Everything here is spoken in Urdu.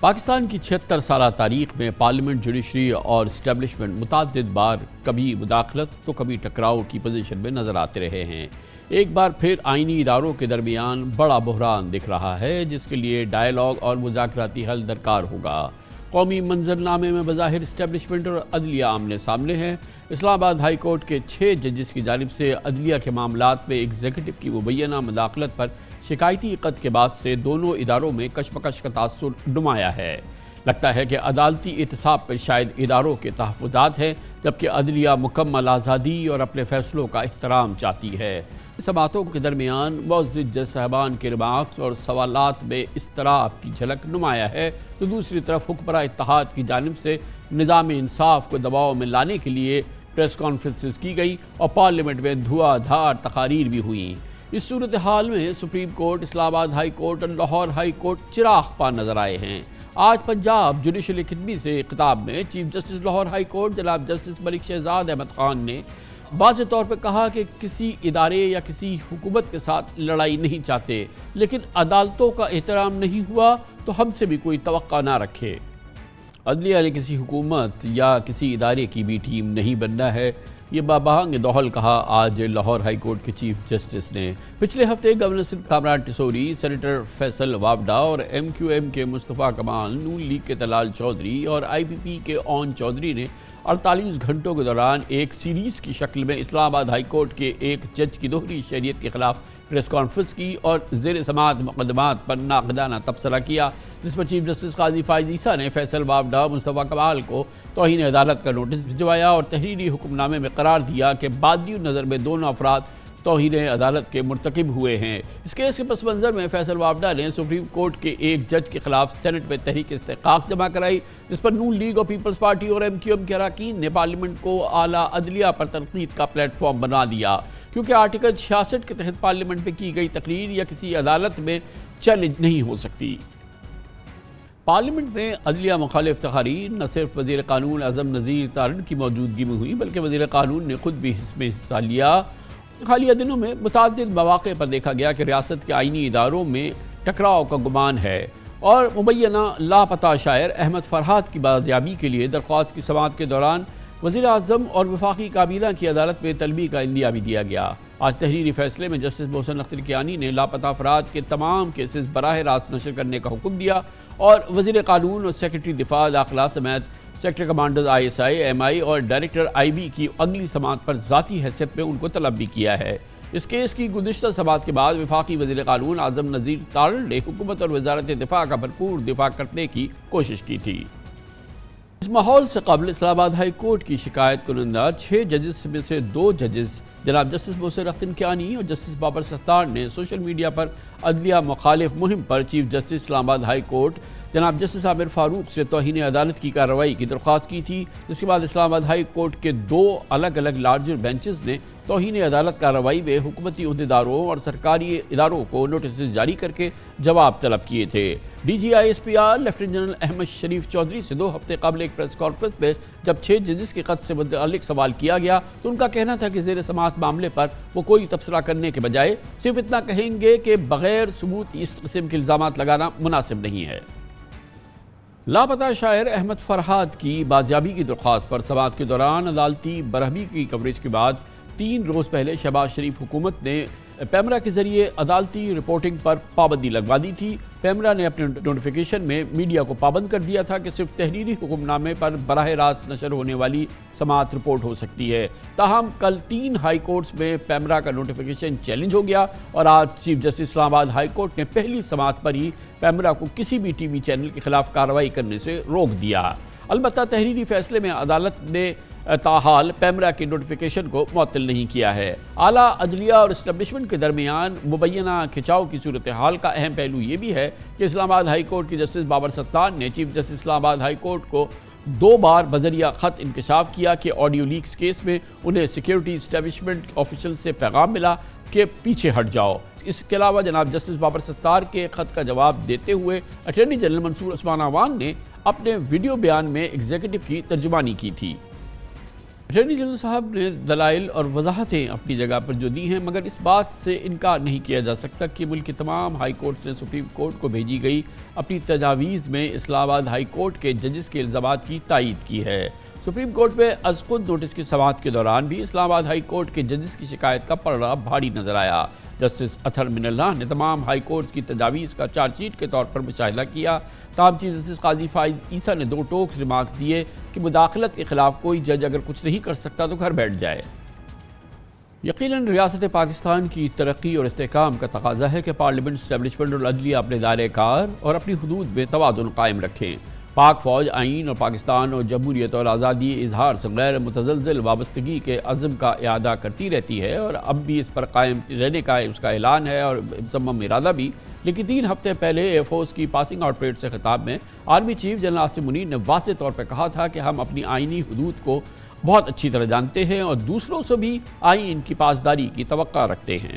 پاکستان کی 76 سالہ تاریخ میں پارلیمنٹ، جوڈیشری اور اسٹیبلشمنٹ متعدد بار کبھی مداخلت تو کبھی ٹکراؤ کی پوزیشن میں نظر آتے رہے ہیں۔ ایک بار پھر آئینی اداروں کے درمیان بڑا بحران دکھ رہا ہے، جس کے لیے ڈائیلاگ اور مذاکراتی حل درکار ہوگا۔ قومی منظرنامے میں بظاہر اسٹیبلشمنٹ اور عدلیہ آمنے سامنے ہیں۔ اسلام آباد ہائی کورٹ کے 6 ججز کی جانب سے عدلیہ کے معاملات میں ایگزیکٹو کی مبینہ مداخلت پر شکایتی خط کے بعد سے دونوں اداروں میں کشمکش کا تاثر نمایاں ہے۔ لگتا ہے کہ عدالتی احتساب پر شاید اداروں کے تحفظات ہیں، جبکہ عدلیہ مکمل آزادی اور اپنے فیصلوں کا احترام چاہتی ہے۔ سماعتوں کے درمیان معزز جج صاحبان کے ریمارکس اور سوالات میں اضطراب کی جھلک نمایاں ہے، تو دوسری طرف حکمراں اتحاد کی جانب سے نظام انصاف کو دباؤ میں لانے کے لیے پریس کانفرنسز کی گئی اور پارلیمنٹ میں دھواں دھار تقاریر بھی ہوئیں۔ اس صورتحال میں سپریم کورٹ، اسلام آباد ہائی کورٹ اور لاہور ہائی کورٹ چراغ پا نظر آئے ہیں۔ آج پنجاب جوڈیشل اکیڈمی سے خطاب میں chief justice Lahore high court جناب جسٹس ملک شہزاد احمد خان نے واضح طور پر کہا کہ کسی ادارے یا کسی حکومت کے ساتھ لڑائی نہیں چاہتے، لیکن عدالتوں کا احترام نہیں ہوا تو ہم سے بھی کوئی توقع نہ رکھے۔ عدلیہ نے کسی حکومت یا کسی ادارے کی بھی ٹیم نہیں بننا ہے، یہ بابہنگ دوہل کہا آج لاہور ہائی کورٹ کے چیف جسٹس نے۔ پچھلے ہفتے گورنر سندھ کامران ٹسوری، سینیٹر فیصل وابڈا اور ایم کیو ایم کے مصطفیٰ کمال، نون لیگ کے طلال چودھری اور آئی پی پی کے اون چودھری نے 48 گھنٹوں کے دوران ایک سیریز کی شکل میں اسلام آباد ہائی کورٹ کے ایک جج کی دوہری شہریت کے خلاف پریس کانفرنس کی اور زیر سماعت مقدمات پر ناقدانہ تبصرہ کیا، جس پر چیف جسٹس قاضی فائز عیسیٰ نے فیصل وابڈا، مصطفیٰ کمال کو توہین عدالت کا نوٹس بھجوایا اور تحریری حکم نامے میں قرار دیا کہ بادی نظر میں دونوں افراد توہین عدالت کے مرتکب ہوئے ہیں۔ اس کیس کے پس منظر میں فیصل وابڈا نے سپریم کورٹ کے ایک جج کے خلاف سینٹ میں تحریک استحقاق جمع کرائی، جس پر نون لیگ اور پیپلز پارٹی اور ایم کیو ایم کے اراکین نے پارلیمنٹ کو اعلیٰ عدلیہ پر تنقید کا پلیٹ فارم بنا دیا، کیونکہ آرٹیکل 66 کے تحت پارلیمنٹ میں کی گئی تقریر یا کسی عدالت میں چیلنج نہیں ہو سکتی۔ پارلیمنٹ میں عدلیہ مخالف تقاریر نہ صرف وزیر قانون اعظم نذیر تارڑ کی موجودگی میں ہوئی، بلکہ وزیر قانون نے خود بھی اس میں حصہ لیا۔ حالیہ دنوں میں متعدد مواقع پر دیکھا گیا کہ ریاست کے آئینی اداروں میں ٹکراؤ کا گمان ہے اور مبینہ لاپتہ شاعر احمد فرحات کی بازیابی کے لیے درخواست کی سماعت کے دوران وزیر اعظم اور وفاقی کابینہ کی عدالت میں طلبی کا عندیہ بھی دیا گیا۔ آج تحریری فیصلے میں جسٹس محسن اختر کیانی نے لاپتہ افراد کے تمام کیسز براہ راست نشر کرنے کا حکم دیا اور وزیر قانون اور سیکرٹری دفاع داخلہ سمیت sector commanders I S I, M I اور ڈائریکٹر آئی بی کی اگلی سماعت پر ذاتی حیثیت میں ان کو طلب بھی کیا ہے۔ اس کیس کی گزشتہ سماعت کے بعد وفاقی وزیر قانون اعظم نذیر تارڑ نے حکومت اور وزارت دفاع کا بھرپور دفاع کرنے کی کوشش کی تھی۔ اس ماحول سے قبل اسلام آباد ہائی کورٹ کی شکایت کنندہ 6 ججز میں سے 2 ججز جناب جسٹس محسن اختر کیانی اور جسٹس بابر ستار نے سوشل میڈیا پر عدلیہ مخالف مہم پر چیف جسٹس اسلام آباد ہائی کورٹ جناب جسٹس عامر فاروق سے توہین عدالت کی کارروائی کی درخواست کی تھی، جس کے بعد اسلام آباد ہائی کورٹ کے 2 الگ الگ لارجر بینچز نے توہین عدالت کارروائی میں حکومتی عہدیداروں اور سرکاری اداروں کو نوٹسز جاری کر کے جواب طلب کیے تھے۔ D G I S P R lieutenant general Ahmed Sharif Chaudhry سے 2 ہفتے قبل ایک پریس کانفرنس میں جب 6 ججز کے خط سے متعلق سوال کیا گیا تو ان کا کہنا تھا کہ زیر سماعت معاملے پر وہ کوئی تبصرہ کرنے کے بجائے صرف اتنا کہیں گے کہ بغیر ثبوت اس قسم کے الزامات لگانا مناسب نہیں ہے۔ لاپتہ شاعر احمد فرحات کی بازیابی کی درخواست پر سماعت کے دوران عدالتی برہمی کی کوریج کے بعد 3 روز پہلے شہباز شریف حکومت نے پیمرا کے ذریعے عدالتی رپورٹنگ پر پابندی لگوا دی تھی۔ پیمرا نے اپنے نوٹیفیکیشن میں میڈیا کو پابند کر دیا تھا کہ صرف تحریری حکم نامے پر براہ راست نشر ہونے والی سماعت رپورٹ ہو سکتی ہے۔ تاہم کل 3 ہائی کورٹس میں پیمرا کا نوٹیفیکیشن چیلنج ہو گیا اور آج چیف جسٹس اسلام آباد ہائی کورٹ نے پہلی سماعت پر ہی پیمرا کو کسی بھی ٹی وی چینل کے خلاف کارروائی کرنے سے روک دیا۔ البتہ تحریری فیصلے میں عدالت نے تاحال پیمرا کے نوٹیفیکیشن کو معطل نہیں کیا ہے۔ اعلیٰ عدلیہ اور اسٹیبلشمنٹ کے درمیان مبینہ کھچاؤ کی صورتحال کا اہم پہلو یہ بھی ہے کہ اسلام آباد ہائی کورٹ کے جسٹس بابر ستار نے چیف جسٹس اسلام آباد ہائی کورٹ کو 2 بار بذریعہ خط انکشاف کیا کہ آڈیو لیکس کیس میں انہیں سیکیورٹی اسٹیبلشمنٹ آفیشل سے پیغام ملا کہ پیچھے ہٹ جاؤ۔ اس کے علاوہ جناب جسٹس بابر ستار کے خط کا جواب دیتے ہوئے اٹارنی جنرل منصور عثمان اعوان نے اپنے ویڈیو بیان میں ایگزیکٹو کی ترجمانی کی تھی۔ اٹارنی جنرل صاحب نے دلائل اور وضاحتیں اپنی جگہ پر جو دی ہیں، مگر اس بات سے انکار نہیں کیا جا سکتا کہ ملک کے تمام ہائی کورٹس نے سپریم کورٹ کو بھیجی گئی اپنی تجاویز میں اسلام آباد ہائی کورٹ کے ججز کے الزامات کی تائید کی ہے۔ سپریم کورٹ میں از خود نوٹس کی سماعت کے دوران بھی اسلام آباد ہائی کورٹ کے ججز کی شکایت کا پلڑا بھاری نظر آیا۔ جسٹس اطہر من اللہ نے تمام ہائی کورٹس کی تجاویز کا چارج شیٹ کے طور پر مشاہدہ کیا۔ تاہم چیف جسٹس قاضی فائد عیسیٰ نے دو ٹوکس ریمارکس دیے کہ مداخلت کے خلاف کوئی جج اگر کچھ نہیں کر سکتا تو گھر بیٹھ جائے۔ یقیناً ریاست پاکستان کی ترقی اور استحکام کا تقاضا ہے کہ پارلیمنٹ، اسٹیبلشمنٹ اور عدلیہ اپنے دائرۂ کار اور اپنی حدود میں توازن قائم رکھیں۔ پاک فوج آئین اور پاکستان اور جمہوریت اور آزادی اظہار سے غیر متزلزل وابستگی کے عزم کا اعادہ کرتی رہتی ہے، اور اب بھی اس پر قائم رہنے کا اس کا اعلان ہے اور مصمم ارادہ بھی۔ لیکن 3 ہفتے پہلے ایئر فورس کی پاسنگ آؤٹ پریڈ سے خطاب میں army chief general Asim Munir نے واضح طور پر کہا تھا کہ ہم اپنی آئینی حدود کو بہت اچھی طرح جانتے ہیں اور دوسروں سے بھی آئین کی پاسداری کی توقع رکھتے ہیں۔